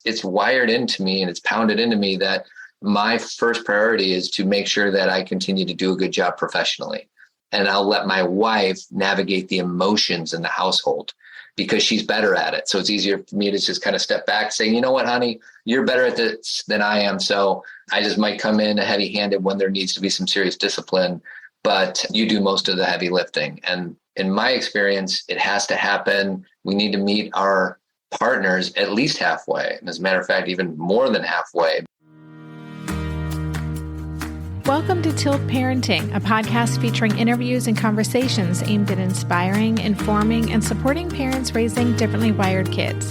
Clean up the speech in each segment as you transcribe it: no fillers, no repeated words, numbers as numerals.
it's wired into me and it's pounded into me that my first priority is to make sure that I continue to do a good job professionally. And I'll let my wife navigate the emotions in the household because she's better at it. So it's easier for me to just kind of step back saying, you know what, honey, you're better at this than I am. So I just might come in heavy handed when there needs to be some serious discipline, but you do most of the heavy lifting. And in my experience, it has to happen. We need to meet our partners at least halfway. And as a matter of fact, even more than halfway. Welcome to Tilt Parenting, a podcast featuring interviews and conversations aimed at inspiring, informing, and supporting parents raising differently wired kids.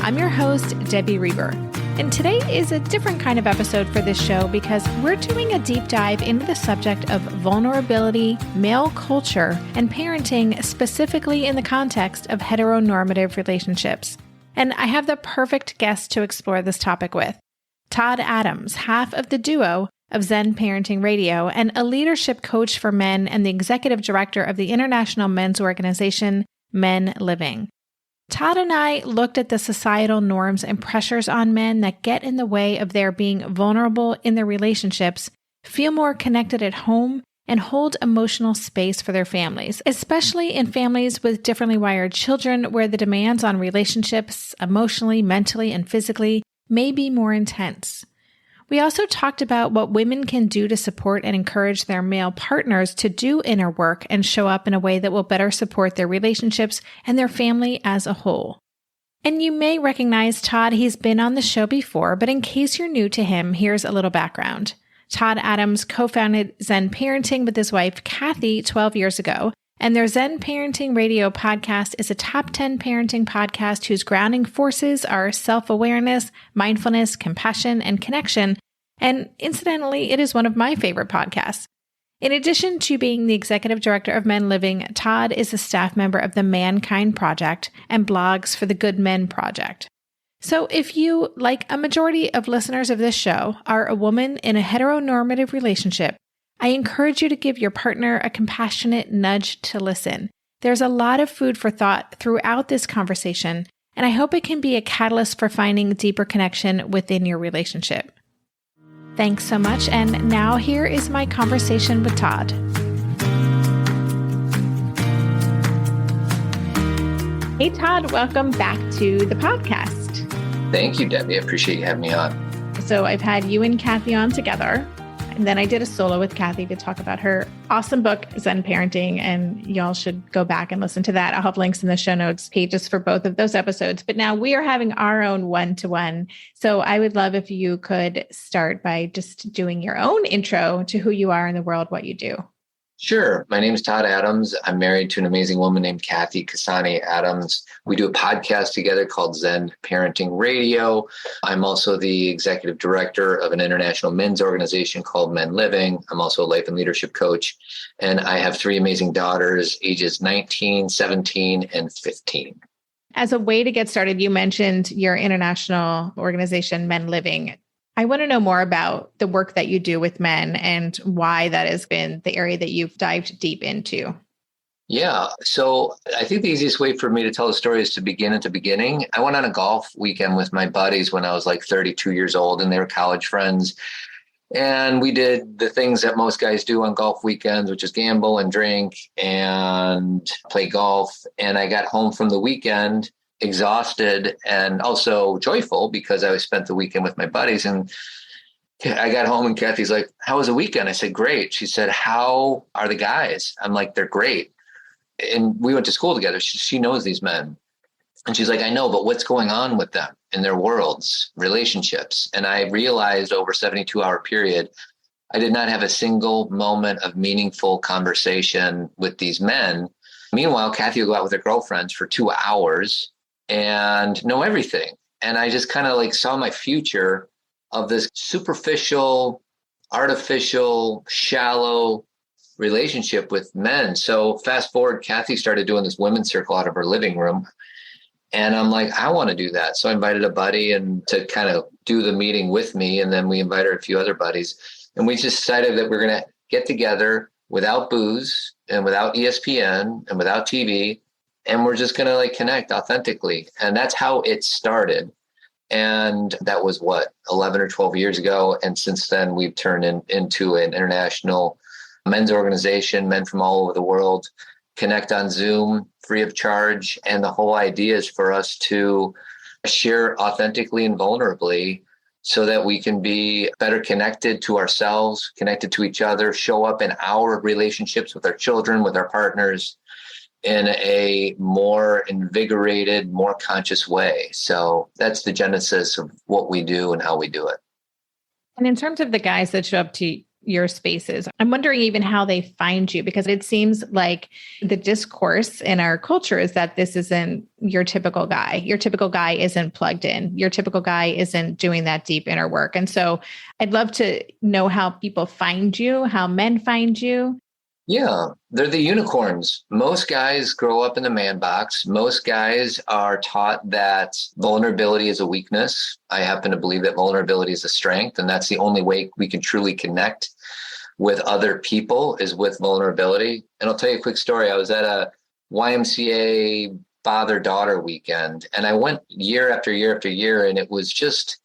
I'm your host, Debbie Reber, and today is a different kind of episode for this show because we're doing a deep dive into the subject of vulnerability, male culture, and parenting specifically in the context of heteronormative relationships. And I have the perfect guest to explore this topic with. Todd Adams, half of the duo of Zen Parenting Radio and a leadership coach for men and the executive director of the international men's organization, MenLiving. Todd and I looked at the societal norms and pressures on men that get in the way of their being vulnerable in their relationships, feel more connected at home, and hold emotional space for their families, especially in families with differently wired children where the demands on relationships, emotionally, mentally, and physically, may be more intense. We also talked about what women can do to support and encourage their male partners to do inner work and show up in a way that will better support their relationships and their family as a whole. And you may recognize Todd. He's been on the show before, but in case you're new to him, here's a little background. Todd Adams co-founded Zen Parenting with his wife, Kathy, 12 years ago, and their Zen Parenting Radio podcast is a top 10 parenting podcast whose grounding forces are self-awareness, mindfulness, compassion, and connection. And incidentally, it is one of my favorite podcasts. In addition to being the executive director of MenLiving, Todd is a staff member of the Mankind Project and blogs for the Good Men Project. So if you, like a majority of listeners of this show, are a woman in a heteronormative relationship, I encourage you to give your partner a compassionate nudge to listen. There's a lot of food for thought throughout this conversation, and I hope it can be a catalyst for finding deeper connection within your relationship. Thanks so much, and now here is my conversation with Todd. Hey Todd, welcome back to the podcast. Thank you, Debbie. I appreciate you having me on. So I've had you and Kathy on together. And then I did a solo with Kathy to talk about her awesome book, Zen Parenting, and y'all should go back and listen to that. I'll have links in the show notes pages for both of those episodes. But now we are having our own one-to-one. So I would love if you could start by just doing your own intro to who you are in the world, what you do. Sure. My name is Todd Adams. I'm married to an amazing woman named Kathy Kasani Adams. We do a podcast together called Zen Parenting Radio. I'm also the executive director of an international men's organization called MenLiving. I'm also a life and leadership coach. And I have three amazing daughters, ages 19, 17, and 15. As a way to get started, you mentioned your international organization, MenLiving. I want to know more about the work that you do with men and why that has been the area that you've dived deep into. Yeah. So I think the easiest way for me to tell the story is to begin at the beginning. I went on a golf weekend with my buddies when I was like 32 years old, and they were college friends. And we did the things that most guys do on golf weekends, which is gamble and drink and play golf. And I got home from the weekend exhausted and also joyful because I spent the weekend with my buddies. And I got home and Kathy's like, "How was the weekend?" I said, "Great." She said, "How are the guys?" I'm like, "They're great." And we went to school together. She knows these men. And she's like, "I know, but what's going on with them in their worlds, relationships?" And I realized over a 72-hour period, I did not have a single moment of meaningful conversation with these men. Meanwhile, Kathy would go out with her girlfriends for 2 hours and know everything. And I just kind of like saw my future of this superficial, artificial, shallow relationship with men. So fast forward, Kathy started doing this women's circle out of her living room. And I'm like, I want to do that. So I invited a buddy and to kind of do the meeting with me. And then we invited a few other buddies. And we just decided that we're going to get together without booze and without ESPN and without TV. And we're just going to like connect authentically. And that's how it started. And that was 11 or 12 years ago. And since then, we've turned into an international men's organization. Men from all over the world connect on Zoom free of charge. And the whole idea is for us to share authentically and vulnerably so that we can be better connected to ourselves, connected to each other, show up in our relationships with our children, with our partners in a more invigorated, more conscious way. So that's the genesis of what we do and how we do it. And in terms of the guys that show up to your spaces, I'm wondering even how they find you, because it seems like the discourse in our culture is that this isn't your typical guy. Your typical guy isn't plugged in. Your typical guy isn't doing that deep inner work. And so I'd love to know how people find you, how men find you. Yeah, they're the unicorns. Most guys grow up in the man box. Most guys are taught that vulnerability is a weakness. I happen to believe that vulnerability is a strength, and that's the only way we can truly connect with other people is with vulnerability. And I'll tell you a quick story. I was at a YMCA father-daughter weekend, and I went year after year after year, and it was just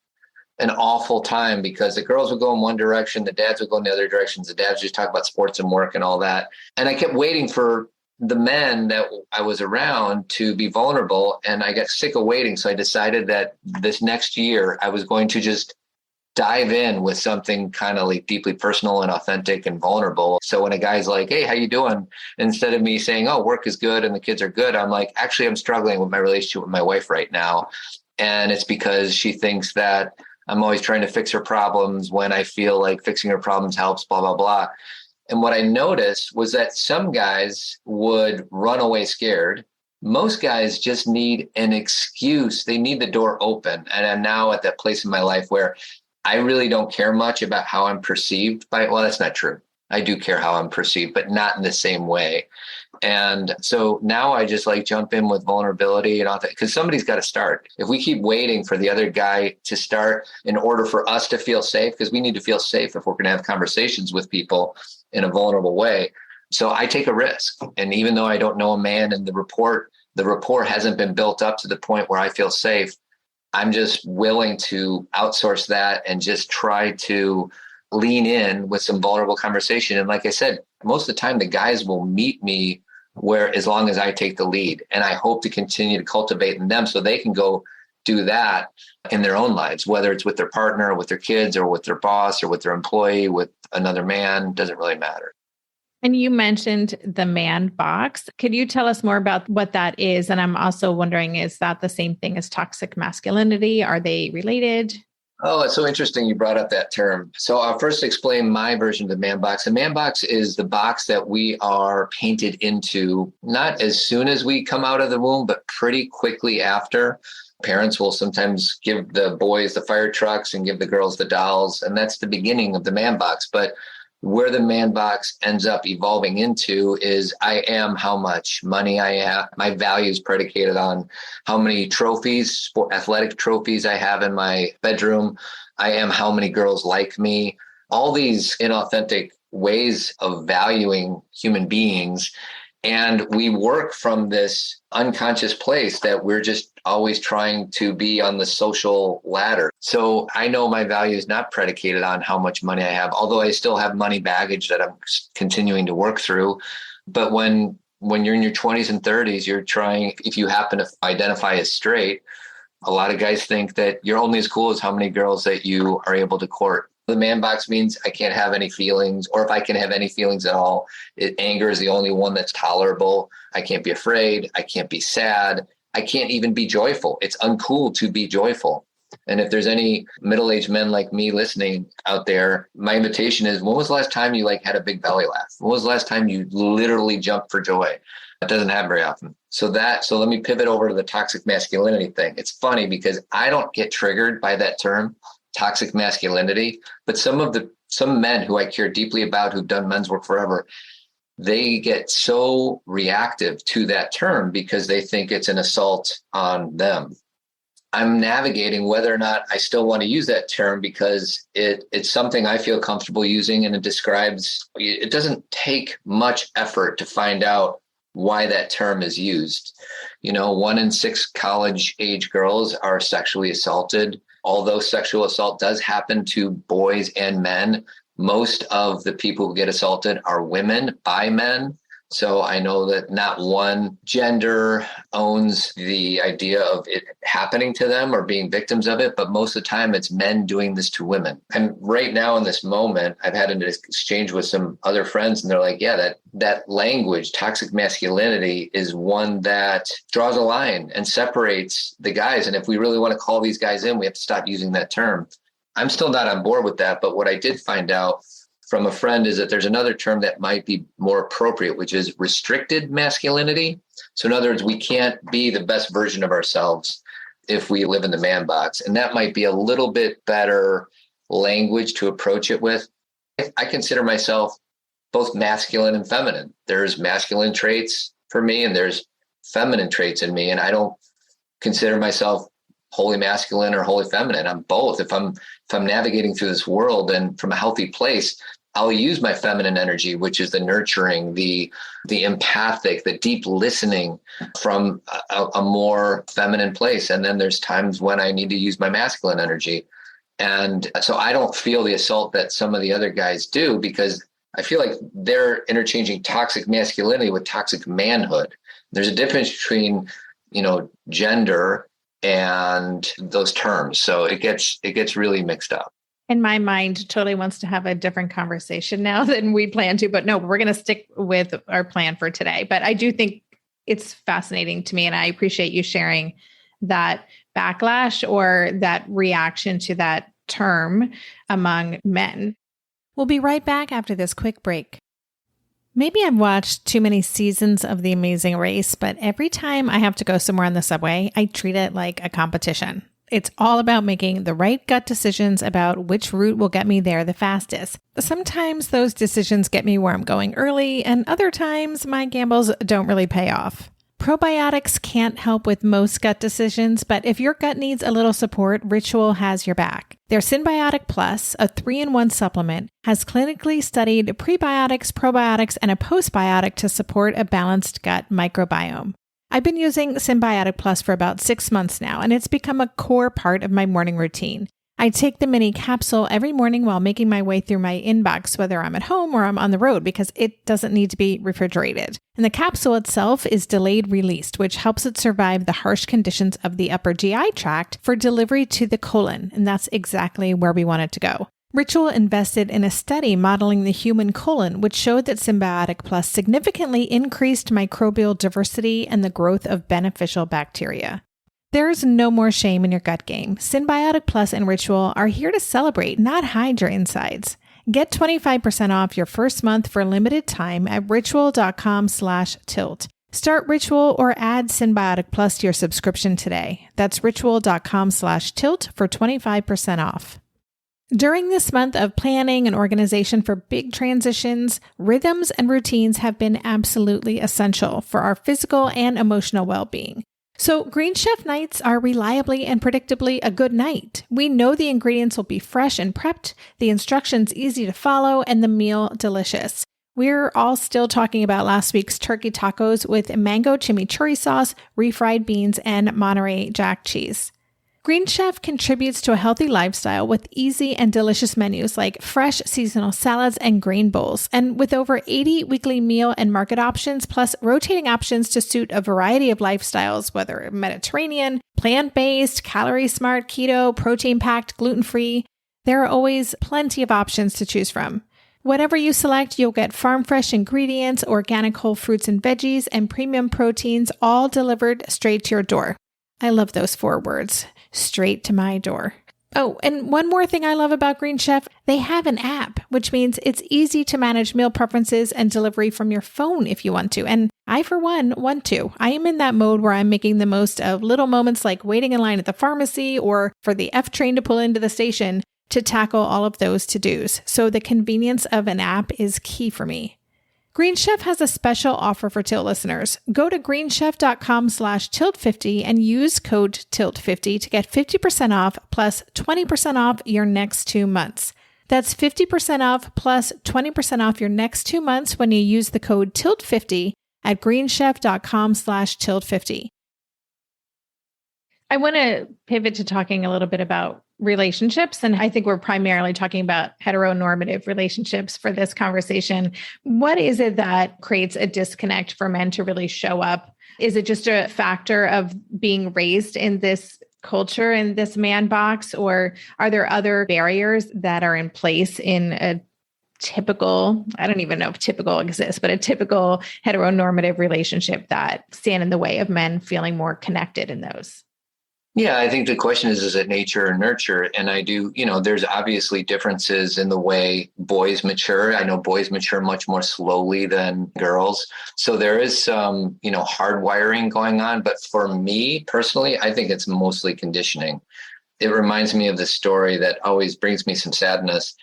an awful time because the girls would go in one direction, the dads would go in the other directions. The dads just talk about sports and work and all that. And I kept waiting for the men that I was around to be vulnerable. And I got sick of waiting. So I decided that this next year I was going to just dive in with something kind of like deeply personal and authentic and vulnerable. So when a guy's like, hey, how you doing? Instead of me saying, oh, work is good and the kids are good, I'm like, actually, I'm struggling with my relationship with my wife right now. And it's because she thinks that I'm always trying to fix her problems when I feel like fixing her problems helps, blah, blah, blah. And what I noticed was that some guys would run away scared. Most guys just need an excuse. They need the door open. And I'm now at that place in my life where I really don't care much about how I'm perceived by, well, that's not true. I do care how I'm perceived, but not in the same way. And so now I just like jump in with vulnerability and all that, because somebody's got to start. If we keep waiting for the other guy to start in order for us to feel safe, because we need to feel safe if we're going to have conversations with people in a vulnerable way. So I take a risk. And even though I don't know a man and the rapport hasn't been built up to the point where I feel safe, I'm just willing to outsource that and just try to lean in with some vulnerable conversation. And like I said, most of the time the guys will meet me where, as long as I take the lead, and I hope to continue to cultivate in them so they can go do that in their own lives, whether it's with their partner, or with their kids, or with their boss, or with their employee, with another man, doesn't really matter. And you mentioned the man box. Could you tell us more about what that is? And I'm also wondering, is that the same thing as toxic masculinity? Are they related? Oh, it's so interesting you brought up that term. So I'll first explain my version of the man box. The man box is the box that we are painted into, not as soon as we come out of the womb, but pretty quickly after. Parents will sometimes give the boys the fire trucks and give the girls the dolls, and that's the beginning of the man box. But where the man box ends up evolving into is I am how much money I have. My value is predicated on how many trophies, athletic trophies I have in my bedroom. I am how many girls like me. All these inauthentic ways of valuing human beings. And we work from this unconscious place that we're just always trying to be on the social ladder. So I know my value is not predicated on how much money I have, although I still have money baggage that I'm continuing to work through. But when you're in your 20s and 30s, you're trying, if you happen to identify as straight, a lot of guys think that you're only as cool as how many girls that you are able to court. The man box means I can't have any feelings, or if I can have any feelings at all, anger is the only one that's tolerable. I can't be afraid. I can't be sad. I can't even be joyful. It's uncool to be joyful. And if there's any middle-aged men like me listening out there, my invitation is, when was the last time you had a big belly laugh? When was the last time you literally jumped for joy? That doesn't happen very often. So let me pivot over to the toxic masculinity thing. It's funny because I don't get triggered by that term, toxic masculinity, but some men who I care deeply about, who've done men's work forever, they get so reactive to that term because they think it's an assault on them. I'm navigating whether or not I still want to use that term because it's something I feel comfortable using, and it doesn't take much effort to find out why that term is used. 1 in 6 college age girls are sexually assaulted. Although sexual assault does happen to boys and men, most of the people who get assaulted are women by men. So I know that not one gender owns the idea of it happening to them or being victims of it, but most of the time it's men doing this to women. And right now in this moment, I've had an exchange with some other friends and they're like, yeah, that language, toxic masculinity, is one that draws a line and separates the guys. And if we really want to call these guys in, we have to stop using that term. I'm still not on board with that. But what I did find out from a friend is that there's another term that might be more appropriate, which is restricted masculinity. So in other words, we can't be the best version of ourselves if we live in the man box. And that might be a little bit better language to approach it with. I consider myself both masculine and feminine. There's masculine traits for me and there's feminine traits in me. And I don't consider myself wholly masculine or wholly feminine. I'm both. If I'm navigating through this world and from a healthy place, I'll use my feminine energy, which is the nurturing, the empathic, the deep listening from a more feminine place. And then there's times when I need to use my masculine energy. And so I don't feel the assault that some of the other guys do, because I feel like they're interchanging toxic masculinity with toxic manhood. There's a difference between, gender and those terms. So it gets really mixed up. And my mind totally wants to have a different conversation now than we plan to, but no, we're going to stick with our plan for today. But I do think it's fascinating to me. And I appreciate you sharing that backlash or that reaction to that term among men. We'll be right back after this quick break. Maybe I've watched too many seasons of The Amazing Race, but every time I have to go somewhere on the subway, I treat it like a competition. It's all about making the right gut decisions about which route will get me there the fastest. Sometimes those decisions get me where I'm going early, and other times my gambles don't really pay off. Probiotics can't help with most gut decisions, but if your gut needs a little support, Ritual has your back. Their Synbiotic Plus, a 3-in-1 supplement, has clinically studied prebiotics, probiotics, and a postbiotic to support a balanced gut microbiome. I've been using Synbiotic Plus for about 6 months now, and it's become a core part of my morning routine. I take the mini capsule every morning while making my way through my inbox, whether I'm at home or I'm on the road, because it doesn't need to be refrigerated. And the capsule itself is delayed released, which helps it survive the harsh conditions of the upper GI tract for delivery to the colon, and that's exactly where we want it to go. Ritual invested in a study modeling the human colon, which showed that Synbiotic Plus significantly increased microbial diversity and the growth of beneficial bacteria. There's no more shame in your gut game. Synbiotic Plus and Ritual are here to celebrate, not hide your insides. Get 25% off your first month for limited time at ritual.com/tilt. Start Ritual or add Synbiotic Plus to your subscription today. That's ritual.com/tilt for 25% off. During this month of planning and organization for big transitions, rhythms and routines have been absolutely essential for our physical and emotional well-being. So Green Chef nights are reliably and predictably a good night. We know the ingredients will be fresh and prepped, the instructions easy to follow, and the meal delicious. We're all still talking about last week's turkey tacos with mango chimichurri sauce, refried beans, and Monterey Jack cheese. Green Chef contributes to a healthy lifestyle with easy and delicious menus like fresh seasonal salads and grain bowls. And with over 80 weekly meal and market options, plus rotating options to suit a variety of lifestyles, whether Mediterranean, plant-based, calorie-smart, keto, protein-packed, gluten-free, there are always plenty of options to choose from. Whatever you select, you'll get farm-fresh ingredients, organic whole fruits and veggies, and premium proteins, all delivered straight to your door. I love those 4 words. Straight to my door. Oh, and one more thing I love about Green Chef, they have an app, which means it's easy to manage meal preferences and delivery from your phone if you want to. And I, for one, want to. I am in that mode where I'm making the most of little moments like waiting in line at the pharmacy or for the F train to pull into the station to tackle all of those to-dos. So the convenience of an app is key for me. Green Chef has a special offer for Tilt listeners. Go to greenchef.com/tilt50 and use code TILT50 to get 50% off plus 20% off your next 2 months. That's 50% off plus 20% off your next 2 months when you use the code TILT50 at greenchef.com/chilled50. I want to pivot to talking a little bit about relationships. And I think we're primarily talking about heteronormative relationships for this conversation. What is it that creates a disconnect for men to really show up? Is it just a factor of being raised in this culture, in this man box, or are there other barriers that are in place in a typical, I don't even know if typical exists, but a typical heteronormative relationship that stand in the way of men feeling more connected in those? Yeah, I think the question is it nature or nurture? And I do, there's obviously differences in the way boys mature. I know boys mature much more slowly than girls. So there is some, hardwiring going on. But for me personally, I think it's mostly conditioning. It reminds me of the story that always brings me some sadness.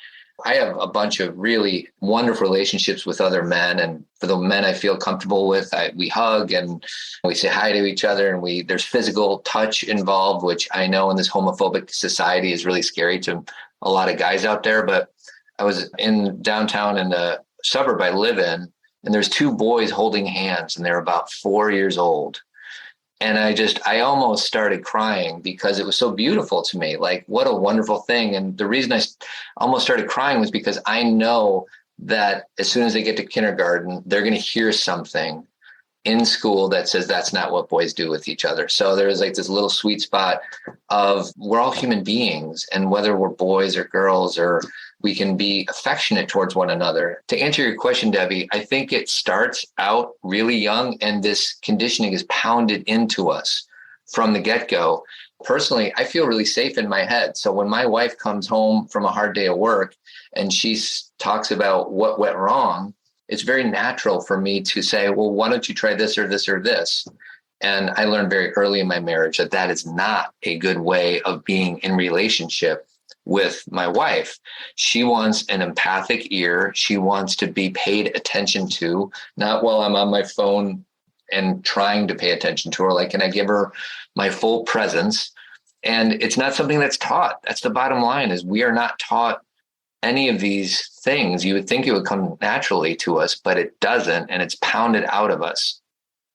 I have a bunch of really wonderful relationships with other men, and for the men I feel comfortable with, we hug and we say hi to each other, and there's physical touch involved, which I know in this homophobic society is really scary to a lot of guys out there. But I was in downtown in the suburb I live in, and there's two boys holding hands, and they're about 4 years old. And I almost started crying because it was so beautiful to me. Like, what a wonderful thing. And the reason I almost started crying was because I know that as soon as they get to kindergarten, they're going to hear something in school that says that's not what boys do with each other. So there's like this little sweet spot of we're all human beings, and whether we're boys or girls, or we can be affectionate towards one another. To answer your question, Debbie, I think it starts out really young, and this conditioning is pounded into us from the get-go. Personally, I feel really safe in my head. So when my wife comes home from a hard day of work and she talks about what went wrong, it's very natural for me to say, well, why don't you try this or this or this? And I learned very early in my marriage that is not a good way of being in relationship with my wife. She wants an empathic ear. She wants to be paid attention to, not while I'm on my phone and trying to pay attention to her. Like, can I give her my full presence? And it's not something that's taught. That's the bottom line, is we are not taught any of these things. You would think it would come naturally to us, but it doesn't, and it's pounded out of us.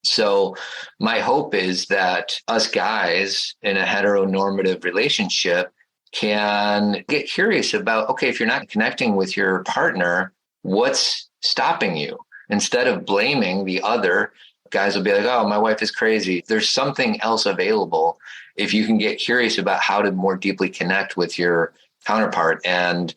So my hope is that us guys in a heteronormative relationship can get curious about, okay, if you're not connecting with your partner, what's stopping you? Instead of blaming the other, guys will be like, oh, my wife is crazy. There's something else available if you can get curious about how to more deeply connect with your counterpart. And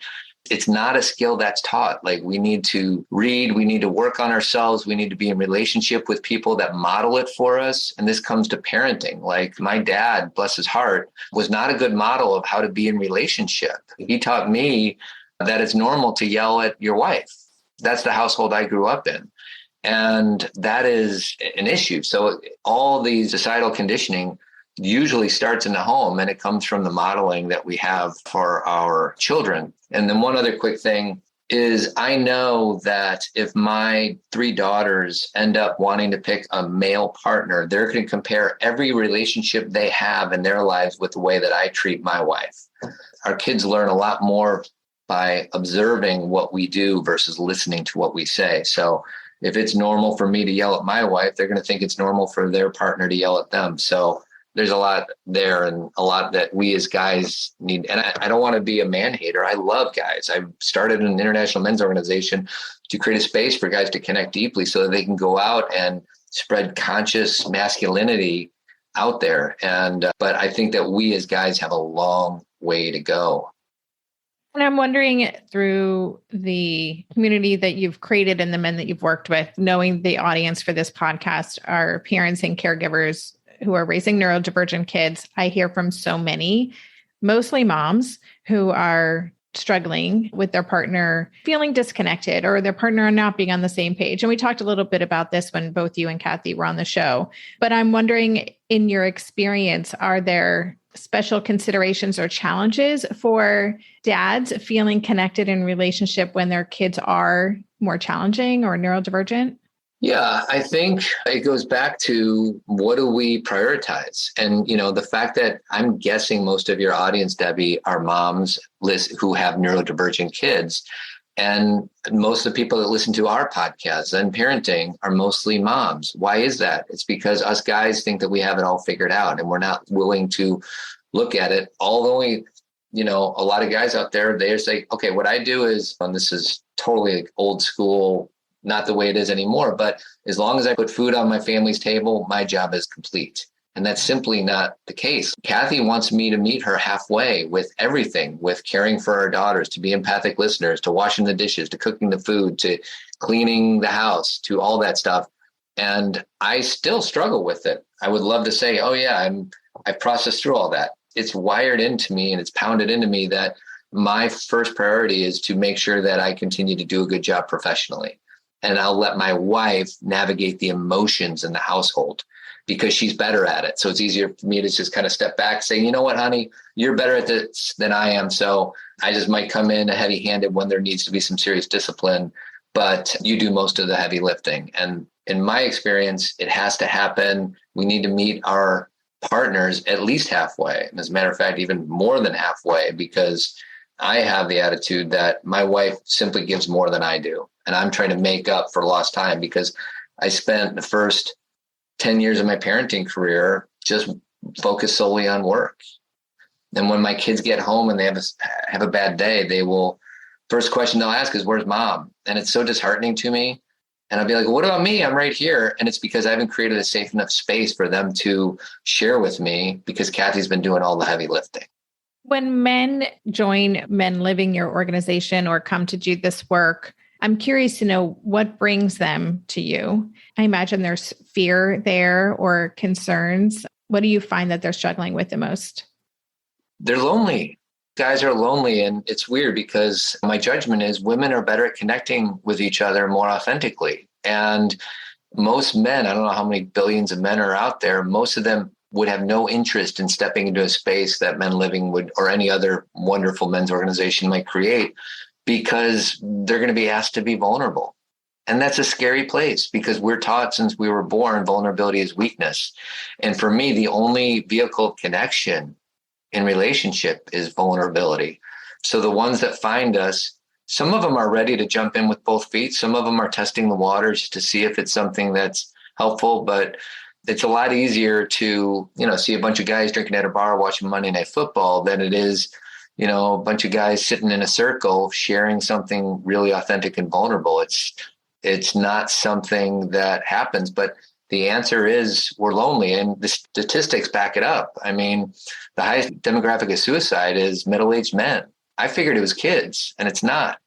it's not a skill that's taught. Like, we need to read, we need to work on ourselves. We need to be in relationship with people that model it for us. And this comes to parenting. Like, my dad, bless his heart, was not a good model of how to be in relationship. He taught me that it's normal to yell at your wife. That's the household I grew up in. And that is an issue. So all these societal conditioning usually starts in the home, and it comes from the modeling that we have for our children. And then one other quick thing is, I know that if my 3 daughters end up wanting to pick a male partner, they're going to compare every relationship they have in their lives with the way that I treat my wife. Our kids learn a lot more by observing what we do versus listening to what we say. So if it's normal for me to yell at my wife, they're going to think it's normal for their partner to yell at them. So there's a lot there, and a lot that we as guys need. And I don't want to be a man hater. I love guys. I started an international men's organization to create a space for guys to connect deeply so that they can go out and spread conscious masculinity out there. And but I think that we as guys have a long way to go. And I'm wondering, through the community that you've created and the men that you've worked with, knowing the audience for this podcast are parents and caregivers who are raising neurodivergent kids, I hear from so many, mostly moms, who are struggling with their partner feeling disconnected, or their partner not being on the same page. And we talked a little bit about this when both you and Kathy were on the show. But I'm wondering, in your experience, are there special considerations or challenges for dads feeling connected in relationship when their kids are more challenging or neurodivergent? Yeah, I think it goes back to, what do we prioritize? And, the fact that I'm guessing most of your audience, Debbie, are moms who have neurodivergent kids. And most of the people that listen to our podcast, Zen Parenting, are mostly moms. Why is that? It's because us guys think that we have it all figured out and we're not willing to look at it. Although a lot of guys out there, they say, okay, what I do is, and this is totally old school, not the way it is anymore, but as long as I put food on my family's table, my job is complete. And that's simply not the case. Kathy wants me to meet her halfway with everything, with caring for our daughters, to be empathic listeners, to washing the dishes, to cooking the food, to cleaning the house, to all that stuff. And I still struggle with it. I would love to say, oh yeah, I've processed through all that. It's wired into me and it's pounded into me that my first priority is to make sure that I continue to do a good job professionally. And I'll let my wife navigate the emotions in the household, because she's better at it. So it's easier for me to just kind of step back, say, you know what, honey, you're better at this than I am. So I just might come in heavy-handed when there needs to be some serious discipline, but you do most of the heavy lifting. And in my experience, it has to happen. We need to meet our partners at least halfway. And as a matter of fact, even more than halfway, because I have the attitude that my wife simply gives more than I do. And I'm trying to make up for lost time, because I spent the first 10 years of my parenting career just focused solely on work. And when my kids get home and they have a bad day, first question they'll ask is, where's mom? And it's so disheartening to me. And I'll be like, what about me? I'm right here. And it's because I haven't created a safe enough space for them to share with me, because Kathy's been doing all the heavy lifting. When men join MenLiving, your organization, or come to do this work, I'm curious to know what brings them to you. I imagine there's fear there or concerns. What do you find that they're struggling with the most? They're lonely. Guys are lonely. And it's weird, because my judgment is women are better at connecting with each other more authentically. And most men, I don't know how many billions of men are out there, most of them would have no interest in stepping into a space that MenLiving would, or any other wonderful men's organization might create, because they're going to be asked to be vulnerable. And that's a scary place, because we're taught since we were born, vulnerability is weakness. And for me, the only vehicle of connection in relationship is vulnerability. So the ones that find us, some of them are ready to jump in with both feet. Some of them are testing the waters to see if it's something that's helpful, but it's a lot easier to, see a bunch of guys drinking at a bar, watching Monday Night Football than it is, a bunch of guys sitting in a circle sharing something really authentic and vulnerable. It's not something that happens, but the answer is we're lonely, and the statistics back it up. I mean, the highest demographic of suicide is middle-aged men. I figured it was kids, and it's not.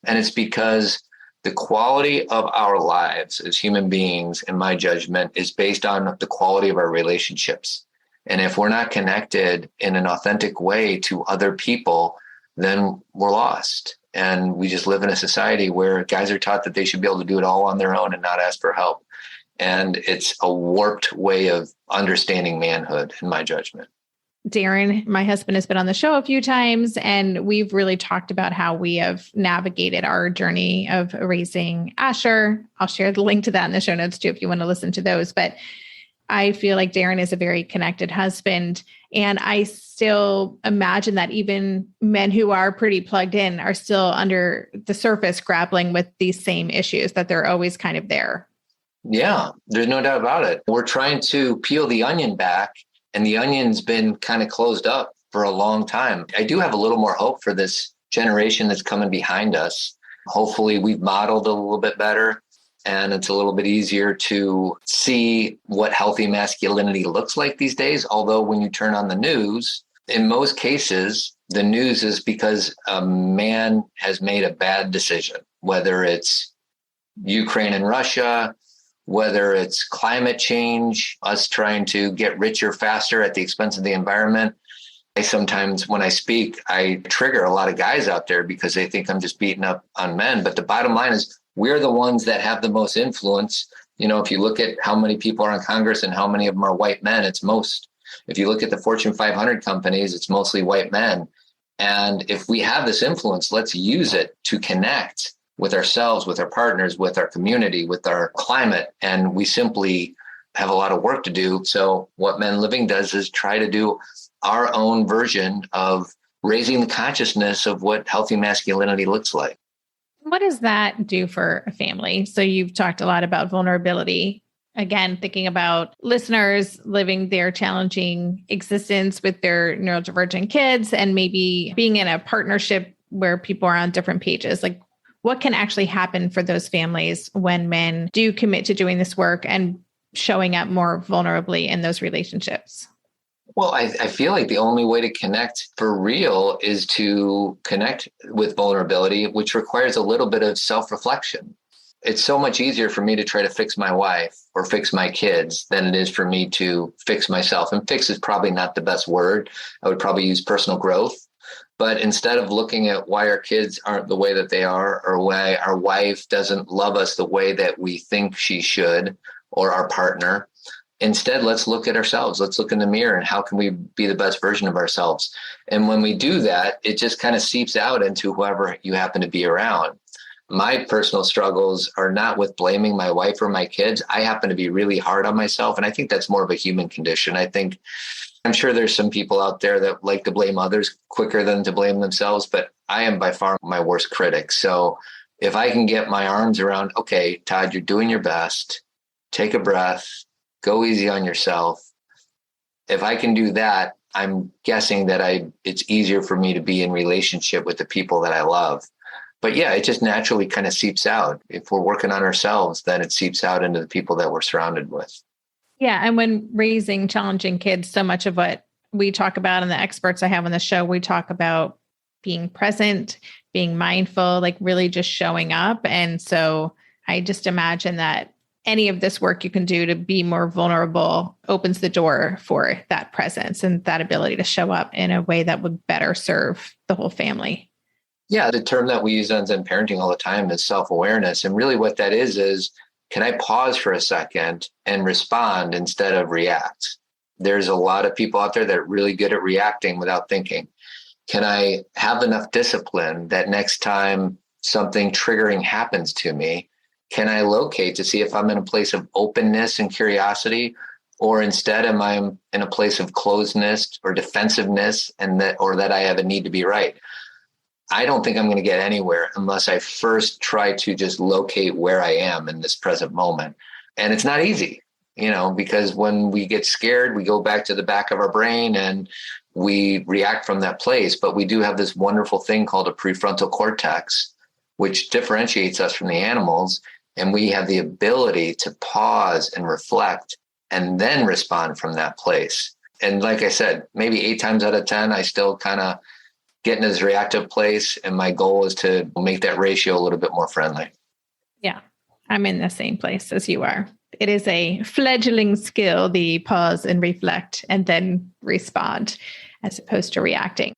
And it's because the quality of our lives as human beings, in my judgment, is based on the quality of our relationships. And if we're not connected in an authentic way to other people, then we're lost. And we just live in a society where guys are taught that they should be able to do it all on their own and not ask for help. And it's a warped way of understanding manhood, in my judgment. Darren, my husband, has been on the show a few times, and we've really talked about how we have navigated our journey of raising Asher. I'll share the link to that in the show notes too, if you want to listen to those. But I feel like Darren is a very connected husband. And I still imagine that even men who are pretty plugged in are still under the surface grappling with these same issues, that they're always kind of there. Yeah, there's no doubt about it. We're trying to peel the onion back, and the onion's been kind of closed up for a long time. I do have a little more hope for this generation that's coming behind us. Hopefully we've modeled a little bit better, and it's a little bit easier to see what healthy masculinity looks like these days. Although when you turn on the news, in most cases, the news is because a man has made a bad decision, whether it's Ukraine and Russia, whether it's climate change, us trying to get richer faster at the expense of the environment. I sometimes, when I speak, I trigger a lot of guys out there because they think I'm just beating up on men. But the bottom line is we're the ones that have the most influence. If you look at how many people are in Congress and how many of them are white men, it's most. If you look at the Fortune 500 companies, it's mostly white men. And if we have this influence, let's use it to connect with ourselves, with our partners, with our community, with our climate. And we simply have a lot of work to do. So what MenLiving does is try to do our own version of raising the consciousness of what healthy masculinity looks like. What does that do for a family? So you've talked a lot about vulnerability. Again, thinking about listeners living their challenging existence with their neurodivergent kids and maybe being in a partnership where people are on different pages. Like, what can actually happen for those families when men do commit to doing this work and showing up more vulnerably in those relationships? Well, I feel like the only way to connect for real is to connect with vulnerability, which requires a little bit of self-reflection. It's so much easier for me to try to fix my wife or fix my kids than it is for me to fix myself. And fix is probably not the best word. I would probably use personal growth. But instead of looking at why our kids aren't the way that they are, or why our wife doesn't love us the way that we think she should, or our partner, instead, let's look at ourselves. Let's look in the mirror and how can we be the best version of ourselves? And when we do that, it just kind of seeps out into whoever you happen to be around. My personal struggles are not with blaming my wife or my kids. I happen to be really hard on myself. And I think that's more of a human condition. I'm sure there's some people out there that like to blame others quicker than to blame themselves, but I am by far my worst critic. So if I can get my arms around, okay, Todd, you're doing your best, take a breath, go easy on yourself. If I can do that, I'm guessing that it's easier for me to be in relationship with the people that I love. But yeah, it just naturally kind of seeps out. If we're working on ourselves, then it seeps out into the people that we're surrounded with. Yeah. And when raising challenging kids, so much of what we talk about and the experts I have on the show, we talk about being present, being mindful, like really just showing up. And so I just imagine that any of this work you can do to be more vulnerable opens the door for that presence and that ability to show up in a way that would better serve the whole family. Yeah, the term that we use on Zen Parenting all the time is self-awareness. And really what that is can I pause for a second and respond instead of react? There's a lot of people out there that are really good at reacting without thinking. Can I have enough discipline that next time something triggering happens to me, can I locate to see if I'm in a place of openness and curiosity, or instead am I in a place of closedness or defensiveness or that I have a need to be right? I don't think I'm going to get anywhere unless I first try to just locate where I am in this present moment. And it's not easy, because when we get scared, we go back to the back of our brain and we react from that place. But we do have this wonderful thing called a prefrontal cortex, which differentiates us from the animals. And we have the ability to pause and reflect and then respond from that place. And like I said, maybe 8 times out of 10, I still kind of get in this reactive place. And my goal is to make that ratio a little bit more friendly. Yeah, I'm in the same place as you are. It is a fledgling skill, the pause and reflect and then respond as opposed to reacting.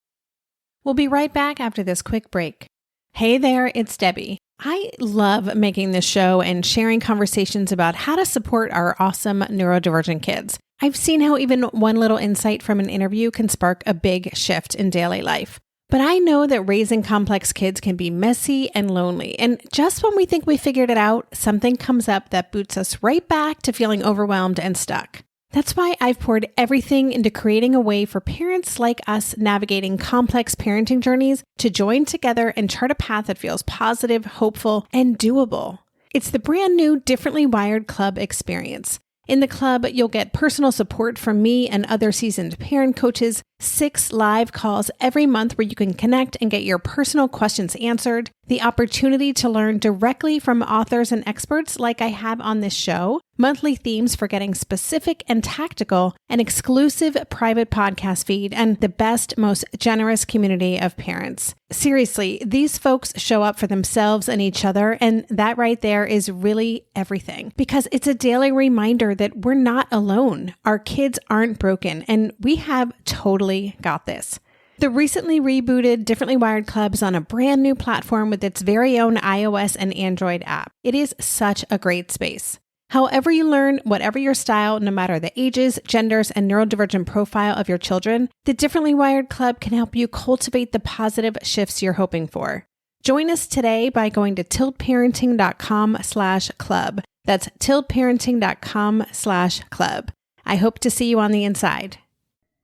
We'll be right back after this quick break. Hey there, it's Debbie. I love making this show and sharing conversations about how to support our awesome neurodivergent kids. I've seen how even one little insight from an interview can spark a big shift in daily life. But I know that raising complex kids can be messy and lonely. And just when we think we figured it out, something comes up that boots us right back to feeling overwhelmed and stuck. That's why I've poured everything into creating a way for parents like us navigating complex parenting journeys to join together and chart a path that feels positive, hopeful, and doable. It's the brand new Differently Wired Club experience. In the club, you'll get personal support from me and other seasoned parent coaches, 6 live calls every month where you can connect and get your personal questions answered, the opportunity to learn directly from authors and experts like I have on this show, monthly themes for getting specific and tactical, an exclusive private podcast feed, and the best, most generous community of parents. Seriously, these folks show up for themselves and each other, and that right there is really everything, because it's a daily reminder that we're not alone. Our kids aren't broken, and we have totally got this. The recently rebooted Differently Wired Club is on a brand new platform with its very own iOS and Android app. It is such a great space. However you learn, whatever your style, no matter the ages, genders, and neurodivergent profile of your children, the Differently Wired Club can help you cultivate the positive shifts you're hoping for. Join us today by going to tiltparenting.com/club. That's tiltparenting.com/club. I hope to see you on the inside.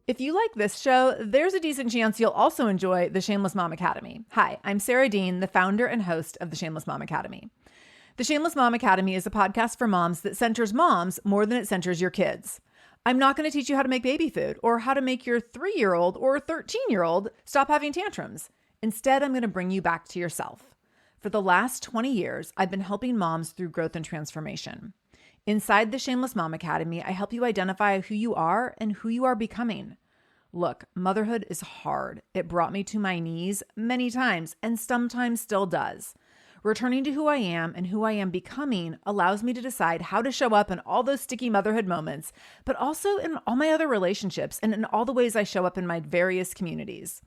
If you like this show, there's a decent chance you'll also enjoy the Shameless Mom Academy. Hi, I'm Sarah Dean, the founder and host of the Shameless Mom Academy. The Shameless Mom Academy is a podcast for moms that centers moms more than it centers your kids. I'm not going to teach you how to make baby food or how to make your 3-year-old or 13-year-old stop having tantrums. Instead, I'm going to bring you back to yourself. For the last 20 years, I've been helping moms through growth and transformation. Inside the Shameless Mom Academy, I help you identify who you are and who you are becoming. Look, motherhood is hard. It brought me to my knees many times and sometimes still does. Returning to who I am and who I am becoming allows me to decide how to show up in all those sticky motherhood moments, but also in all my other relationships and in all the ways I show up in my various communities.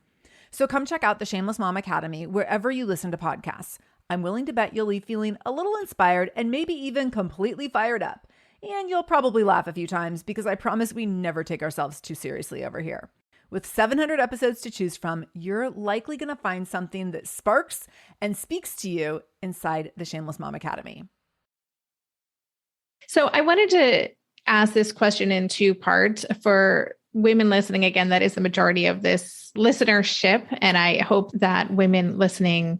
So come check out the Shameless Mom Academy wherever you listen to podcasts. I'm willing to bet you'll leave feeling a little inspired and maybe even completely fired up. And you'll probably laugh a few times because I promise we never take ourselves too seriously over here. With 700 episodes to choose from, you're likely going to find something that sparks and speaks to you inside the Shameless Mom Academy. So I wanted to ask this question in two parts for women listening. Again, that is the majority of this listenership. And I hope that women listening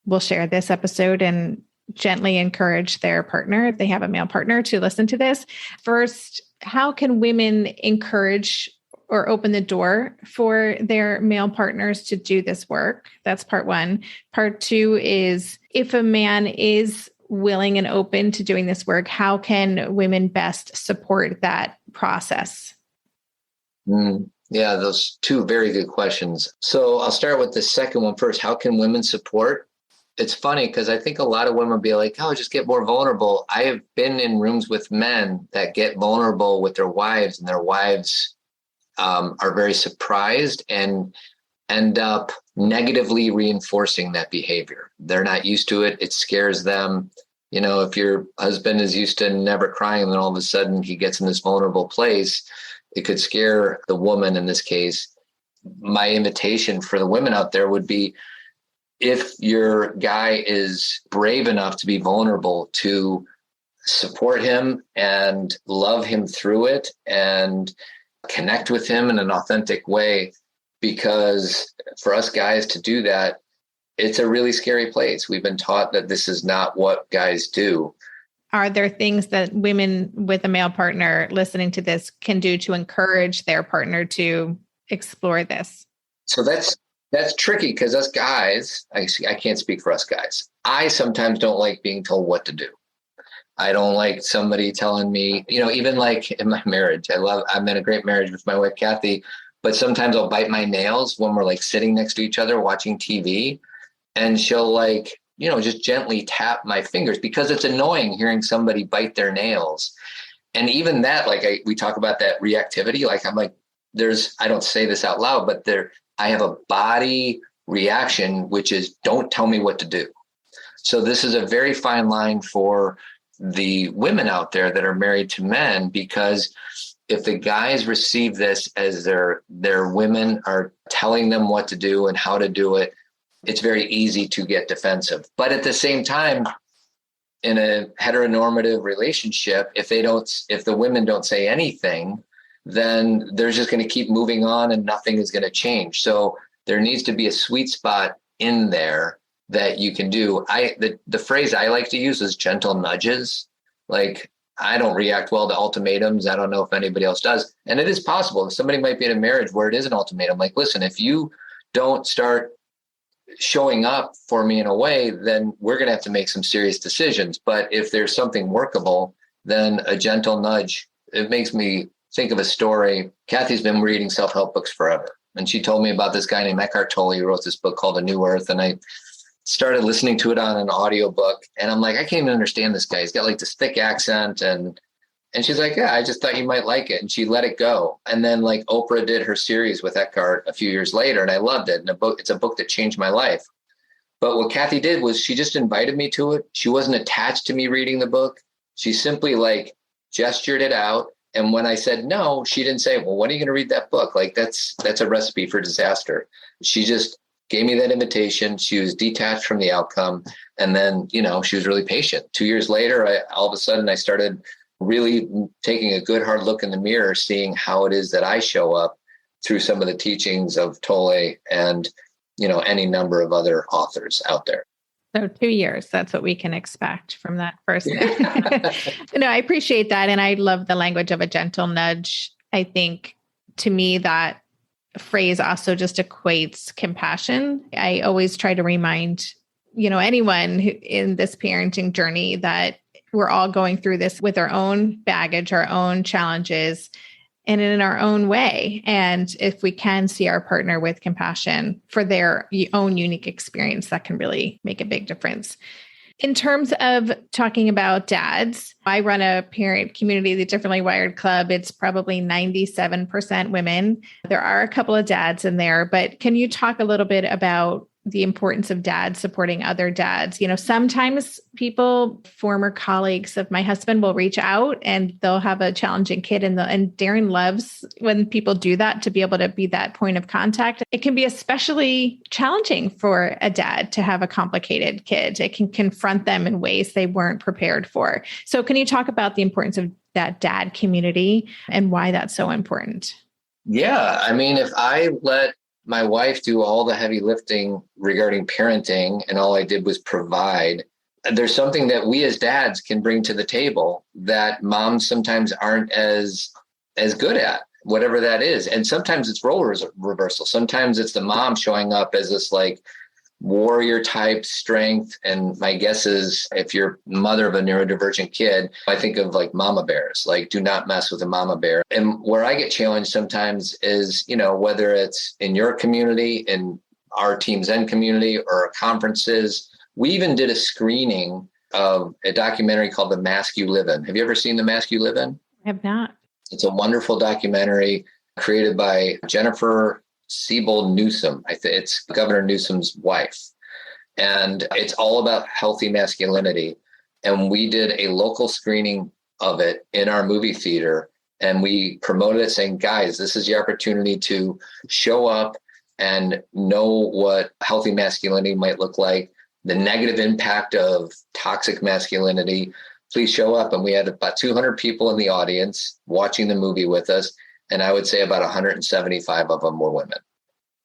will share this episode and gently encourage their partner, if they have a male partner, to listen to this. First, how can women encourage or open the door for their male partners to do this work? That's part one. Part two is, if a man is willing and open to doing this work, how can women best support that process? Yeah, those two very good questions. So I'll start with the second one first. How can women support? It's funny because I think a lot of women be like, oh, just get more vulnerable. I have been in rooms with men that get vulnerable with their wives, and their wives are very surprised and end up negatively reinforcing that behavior. They're not used to it. It scares them. You know, if your husband is used to never crying and then all of a sudden he gets in this vulnerable place, it could scare the woman in this case. My invitation for the women out there would be, if your guy is brave enough to be vulnerable, to support him and love him through it and connect with him in an authentic way. Because for us guys to do that, it's a really scary place. We've been taught that this is not what guys do. Are there things that women with a male partner listening to this can do to encourage their partner to explore this? So that's tricky because us guys, I can't speak for us guys. I sometimes don't like being told what to do. I don't like somebody telling me, even like in my marriage, I'm in a great marriage with my wife, Kathy, but sometimes I'll bite my nails when we're like sitting next to each other watching TV, and she'll just gently tap my fingers because it's annoying hearing somebody bite their nails. And even that, we talk about that reactivity. I'm like, I don't say this out loud, but I have a body reaction, which is don't tell me what to do. So this is a very fine line for the women out there that are married to men, because if the guys receive this as their women are telling them what to do and how to do it, it's very easy to get defensive. But at the same time, in a heteronormative relationship, if the women don't say anything, then they're just going to keep moving on and nothing is going to change. So there needs to be a sweet spot in there that you can do. The phrase I like to use is gentle nudges. Like, I don't react well to ultimatums. I don't know if anybody else does. And it is possible. Somebody might be in a marriage where it is an ultimatum. Like, listen, if you don't start showing up for me in a way, then we're going to have to make some serious decisions. But if there's something workable, then a gentle nudge. It makes me think of a story. Kathy's been reading self-help books forever. And she told me about this guy named Eckhart Tolle who wrote this book called A New Earth. And I started listening to it on an audiobook. And I'm like, I can't even understand this guy. He's got like this thick accent. And she's like, yeah, I just thought you might like it. And she let it go. And then like Oprah did her series with Eckhart a few years later. And I loved it. And it's a book that changed my life. But what Kathy did was she just invited me to it. She wasn't attached to me reading the book. She simply like gestured it out. And when I said no, she didn't say, well, when are you going to read that book? Like that's a recipe for disaster. She just gave me that invitation. She was detached from the outcome. And then, she was really patient. 2 years later, all of a sudden I started really taking a good hard look in the mirror, seeing how it is that I show up through some of the teachings of Tolle and, any number of other authors out there. So 2 years, that's what we can expect from that person. No, I appreciate that. And I love the language of a gentle nudge. I think to me, that phrase also just equates compassion. I always try to remind, anyone in this parenting journey that we're all going through this with our own baggage, our own challenges, and in our own way. And if we can see our partner with compassion for their own unique experience, that can really make a big difference. In terms of talking about dads, I run a parent community, the Differently Wired Club. It's probably 97% women. There are a couple of dads in there, but can you talk a little bit about the importance of dads supporting other dads? Sometimes people, former colleagues of my husband, will reach out and they'll have a challenging kid, and Darren loves when people do that, to be able to be that point of contact. It can be especially challenging for a dad to have a complicated kid. It can confront them in ways they weren't prepared for. So can you talk about the importance of that dad community and why that's so important? Yeah. If I let my wife do all the heavy lifting regarding parenting, and all I did was provide, there's something that we as dads can bring to the table that moms sometimes aren't as good at, whatever that is. And sometimes it's role reversal. Sometimes it's the mom showing up as this like warrior type strength. And my guess is, if you're mother of a neurodivergent kid, I think of like mama bears, like do not mess with a mama bear. And where I get challenged sometimes is, whether it's in your community, in our Team Zen community, or conferences. We even did a screening of a documentary called The Mask You Live In. Have you ever seen The Mask You Live In? I have not. It's a wonderful documentary created by Jennifer Siebold Newsom. It's Governor Newsom's wife. And it's all about healthy masculinity. And we did a local screening of it in our movie theater. And we promoted it saying, guys, this is your opportunity to show up and know what healthy masculinity might look like, the negative impact of toxic masculinity. Please show up. And we had about 200 people in the audience watching the movie with us. And I would say about 175 of them were women.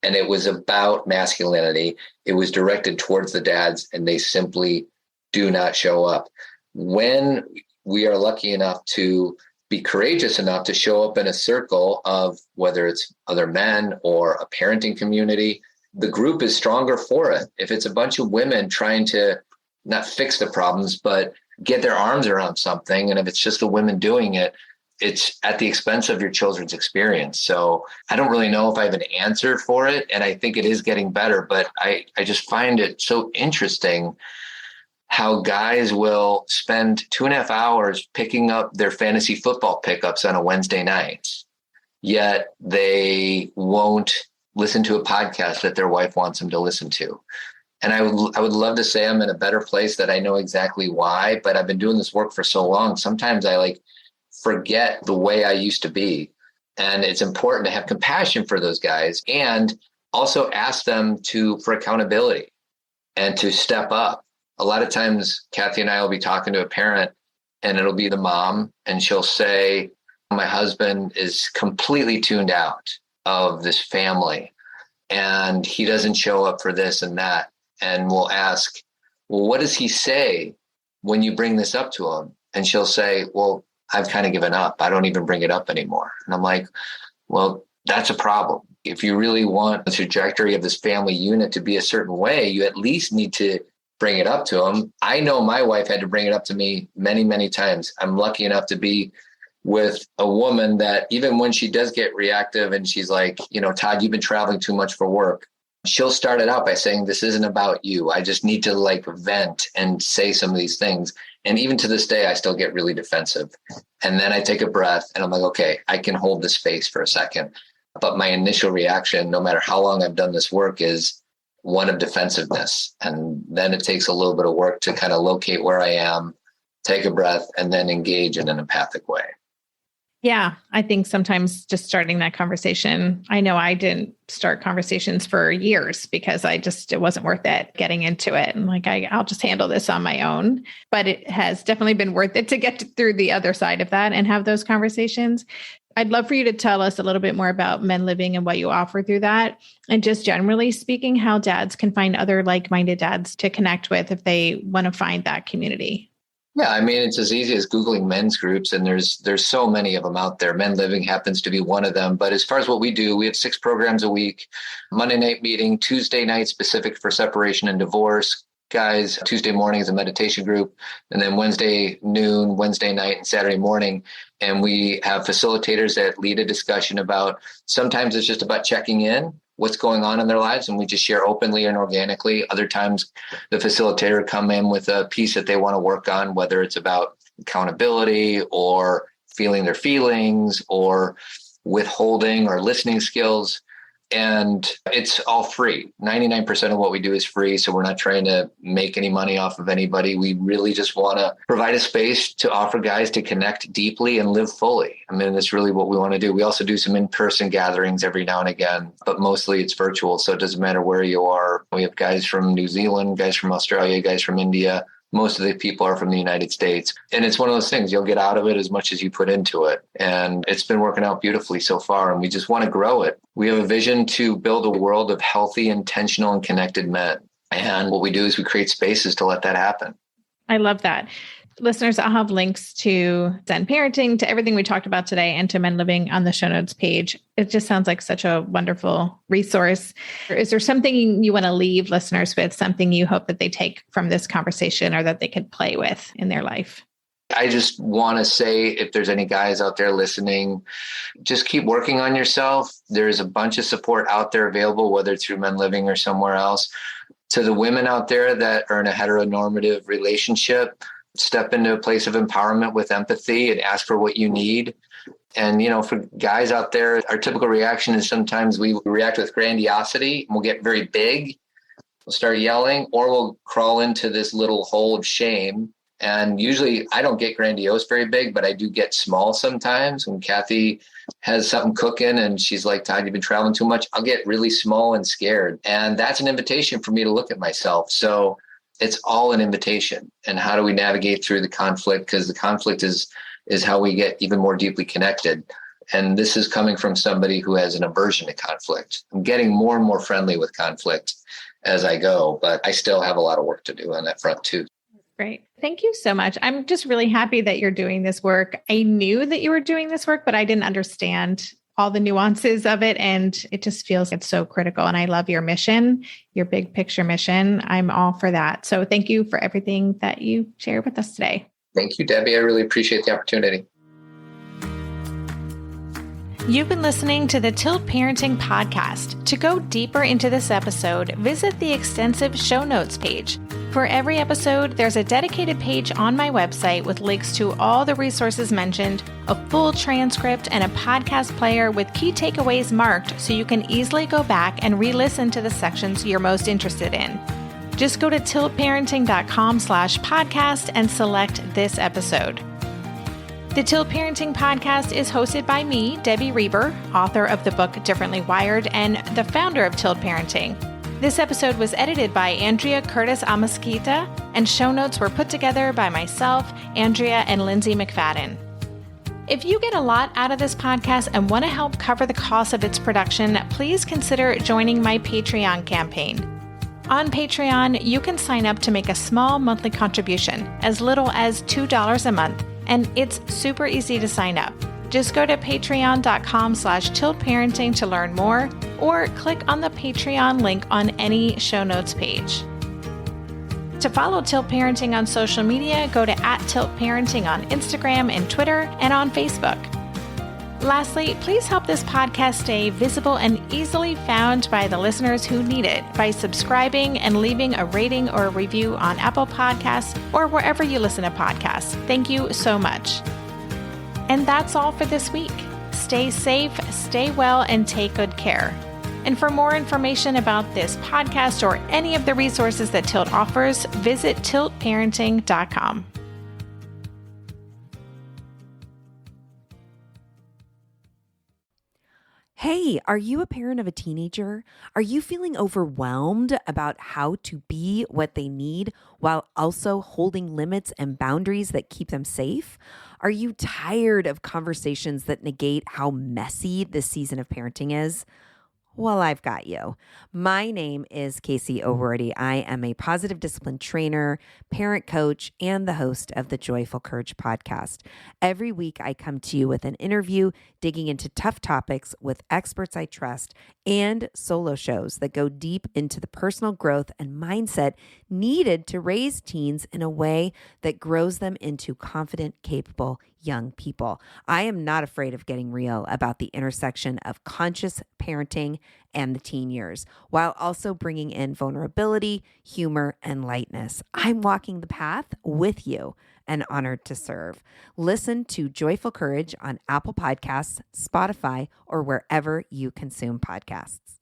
And it was about masculinity. It was directed towards the dads, and they simply do not show up. When we are lucky enough to be courageous enough to show up in a circle of, whether it's other men or a parenting community, the group is stronger for it. If it's a bunch of women trying to not fix the problems, but get their arms around something, and if it's just the women doing it, it's at the expense of your children's experience. So I don't really know if I have an answer for it. And I think it is getting better, but I just find it so interesting how guys will spend 2.5 hours picking up their fantasy football pickups on a Wednesday night, yet they won't listen to a podcast that their wife wants them to listen to. And I would love to say I'm in a better place, that I know exactly why, but I've been doing this work for so long. Sometimes I forget the way I used to be. And it's important to have compassion for those guys, and also ask them for accountability and to step up. A lot of times, Kathy and I will be talking to a parent, and it'll be the mom, and she'll say, my husband is completely tuned out of this family, and he doesn't show up for this and that. And we'll ask, well, what does he say when you bring this up to him? And she'll say, well, I've kind of given up. I don't even bring it up anymore. And I'm like, well, that's a problem. If you really want the trajectory of this family unit to be a certain way, you at least need to bring it up to him. I know my wife had to bring it up to me many, many times. I'm lucky enough to be with a woman that, even when she does get reactive and she's like, Todd, you've been traveling too much for work, she'll start it out by saying, this isn't about you. I just need to vent and say some of these things. And even to this day, I still get really defensive. And then I take a breath and I'm like, okay, I can hold this space for a second. But my initial reaction, no matter how long I've done this work, is one of defensiveness. And then it takes a little bit of work to kind of locate where I am, take a breath, and then engage in an empathic way. Yeah, I think sometimes just starting that conversation, I know I didn't start conversations for years because it wasn't worth it getting into it. And like, I'll just handle this on my own. But it has definitely been worth it to get through the other side of that and have those conversations. I'd love for you to tell us a little bit more about MenLiving and what you offer through that. And just generally speaking, how dads can find other like-minded dads to connect with if they want to find that community. Yeah, I mean, it's as easy as Googling men's groups, and there's so many of them out there. MenLiving happens to be one of them. But as far as what we do, we have 6 programs a week, Monday night meeting, Tuesday night specific for separation and divorce. Guys, Tuesday morning is a meditation group, and then Wednesday noon, Wednesday night, and Saturday morning. And we have facilitators that lead a discussion about, sometimes it's just about checking in, what's going on in their lives, and we just share openly and organically. Other times the facilitator come in with a piece that they want to work on, whether it's about accountability or feeling their feelings or withholding or listening skills. And it's all free. 99% of what we do is free. So we're not trying to make any money off of anybody. We really just want to provide a space to offer guys to connect deeply and live fully. I mean, that's really what we want to do. We also do some in-person gatherings every now and again, but mostly it's virtual. So it doesn't matter where you are. We have guys from New Zealand, guys from Australia, guys from India. Most of the people are from the United States. And it's one of those things, you'll get out of it as much as you put into it. And it's been working out beautifully so far. And we just want to grow it. We have a vision to build a world of healthy, intentional, and connected men. And what we do is we create spaces to let that happen. I love that. Listeners, I'll have links to Zen Parenting, to everything we talked about today, and to MenLiving on the show notes page. It just sounds like such a wonderful resource. Is there something you want to leave listeners with, something you hope that they take from this conversation or that they could play with in their life? I just want to say, if there's any guys out there listening, just keep working on yourself. There's a bunch of support out there available, whether it's through MenLiving or somewhere else. To the women out there that are in a heteronormative relationship, step into a place of empowerment with empathy and ask for what you need. And, for guys out there, our typical reaction is sometimes we react with grandiosity and we'll get very big. We'll start yelling, or we'll crawl into this little hole of shame. And usually I don't get grandiose very big, but I do get small sometimes. When Kathy has something cooking and she's like, Todd, you've been traveling too much, I'll get really small and scared. And that's an invitation for me to look at myself. So it's all an invitation. And how do we navigate through the conflict? Because the conflict is how we get even more deeply connected. And this is coming from somebody who has an aversion to conflict. I'm getting more and more friendly with conflict as I go, but I still have a lot of work to do on that front too. Great. Thank you so much. I'm just really happy that you're doing this work. I knew that you were doing this work, but I didn't understand all the nuances of it. And it just feels it's so critical. And I love your mission, your big picture mission. I'm all for that. So thank you for everything that you shared with us today. Thank you, Debbie. I really appreciate the opportunity. You've been listening to the Tilt Parenting Podcast. To go deeper into this episode, visit the extensive show notes page. For every episode, there's a dedicated page on my website with links to all the resources mentioned, a full transcript, and a podcast player with key takeaways marked so you can easily go back and re-listen to the sections you're most interested in. Just go to tiltparenting.com/podcast and select this episode. The Tilt Parenting Podcast is hosted by me, Debbie Reber, author of the book Differently Wired and the founder of Tilt Parenting. This episode was edited by Andrea Curtis Amasquita, and show notes were put together by myself, Andrea, and Lindsay McFadden. If you get a lot out of this podcast and want to help cover the cost of its production, please consider joining my Patreon campaign. On Patreon, you can sign up to make a small monthly contribution, as little as $2 a month, and it's super easy to sign up. Just go to patreon.com/tiltparenting to learn more, or click on the Patreon link on any show notes page. To follow Tilt Parenting on social media, go to @tiltparenting on Instagram and Twitter and on Facebook. Lastly, please help this podcast stay visible and easily found by the listeners who need it by subscribing and leaving a rating or a review on Apple Podcasts or wherever you listen to podcasts. Thank you so much. And that's all for this week. Stay safe, stay well, and take good care. And for more information about this podcast or any of the resources that Tilt offers, visit tiltparenting.com. Hey, are you a parent of a teenager? Are you feeling overwhelmed about how to be what they need while also holding limits and boundaries that keep them safe? Are you tired of conversations that negate how messy this season of parenting is? Well, I've got you. My name is Casey O'Rourke. I am a positive discipline trainer, parent coach, and the host of the Joyful Courage podcast. Every week, I come to you with an interview digging into tough topics with experts I trust and solo shows that go deep into the personal growth and mindset needed to raise teens in a way that grows them into confident, capable young people. I am not afraid of getting real about the intersection of conscious parenting and the teen years, while also bringing in vulnerability, humor, and lightness. I'm walking the path with you and honored to serve. Listen to Joyful Courage on Apple Podcasts, Spotify, or wherever you consume podcasts.